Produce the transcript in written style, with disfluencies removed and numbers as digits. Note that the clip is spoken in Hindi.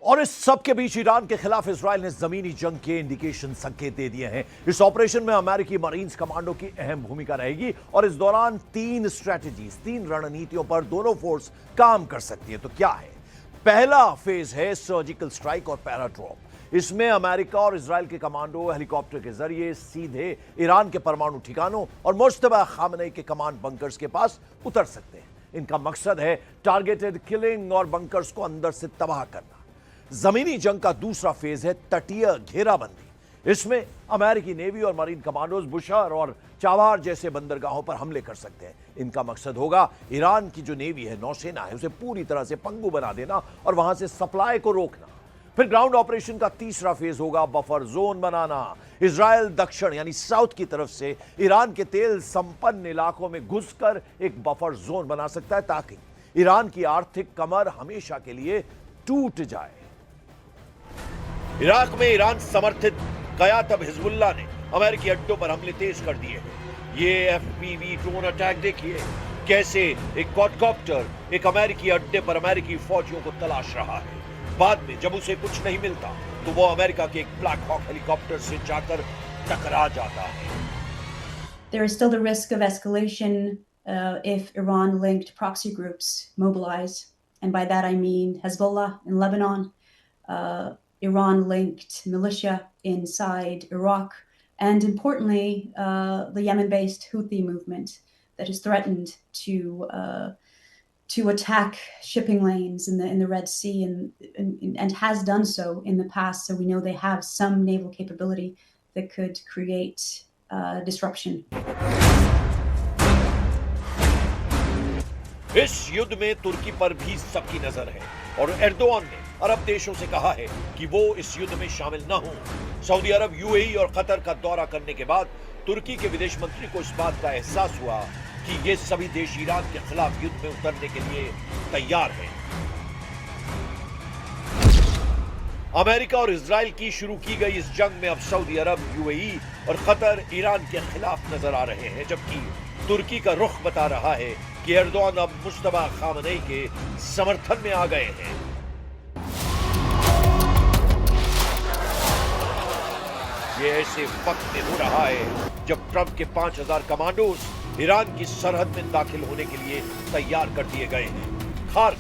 और इस सब के बीच ईरान के खिलाफ इजराइल ने जमीनी जंग के इंडिकेशन संकेत दे दिए हैं। इस ऑपरेशन में अमेरिकी मरीन्स कमांडो की अहम भूमिका रहेगी और इस दौरान तीन रणनीतियों पर दोनों फोर्स काम कर सकती है। तो क्या है? पहला फेज है सर्जिकल स्ट्राइक और पैराड्रॉप। इसमें अमेरिका और इजराइल के कमांडो हेलीकॉप्टर के जरिए सीधे ईरान के परमाणु ठिकानों और मुश्तबा खामनेई के कमांड बंकर्स के पास उतर सकते हैं। इनका मकसद है टारगेटेड किलिंग और बंकर्स को अंदर से तबाह करना। जमीनी जंग का दूसरा फेज है तटीय घेराबंदी। इसमें अमेरिकी नेवी और मरीन कमांडोज बुशहर और चाबार जैसे बंदरगाहों पर हमले कर सकते हैं। इनका मकसद होगा ईरान की जो नेवी है, नौसेना है, उसे पूरी तरह से पंगु बना देना और वहां से सप्लाई को रोकना। फिर ग्राउंड ऑपरेशन का तीसरा फेज होगा बफर जोन बनाना। इजराइल दक्षिण यानी साउथ की तरफ से ईरान के तेल संपन्न इलाकों में घुसकर एक बफर जोन बना सकता है ताकि ईरान की आर्थिक कमर हमेशा के लिए टूट जाए। इराक में ईरान समर्थित कयातब हिजबुल्लाह ने अमेरिकी अड्डों पर हमले तेज कर दिए हैं। ये एफपीवी ड्रोन अटैक देखिए, कैसे एक क्वाडकॉप्टर एक अमेरिकी अड्डे पर अमेरिकी फौजियों को तलाश रहा है। बाद में जब उसे कुछ नहीं मिलता तो वो अमेरिका के एक ब्लैक हॉक हेलीकॉप्टर से जाकर टकरा जाता है। There is still the risk of escalation if Iran-linked proxy groups mobilize, and by that I mean Hezbollah in Lebanon, Iran-linked militia inside Iraq, and importantly, the Yemen-based Houthi movement that has threatened to attack shipping lanes in the Red Sea and has done so in the past. So we know they have some naval capability that could create disruption. इस युद्ध में तुर्की पर भी सबकी नजर है और एर्दोआन ने अरब देशों से कहा है कि वो इस युद्ध में शामिल न हों। सऊदी अरब, यूएई और कतर का दौरा करने के बाद तुर्की के विदेश मंत्री को इस बात का एहसास हुआ कि ये सभी देश ईरान के खिलाफ युद्ध में उतरने के लिए तैयार हैं। अमेरिका और इजराइल की शुरू की गई इस जंग में अब सऊदी अरब, यूएई और कतर ईरान के खिलाफ नजर आ रहे हैं, जबकि तुर्की का रुख बता रहा है कि एर्दोआन अब मुश्तबा खामनेई के समर्थन में आ गए हैं। ये ऐसे वक्त में हो रहा है जब ट्रंप के 5000 कमांडोज ईरान की सरहद में दाखिल होने के लिए तैयार कर दिए गए हैं। खार्क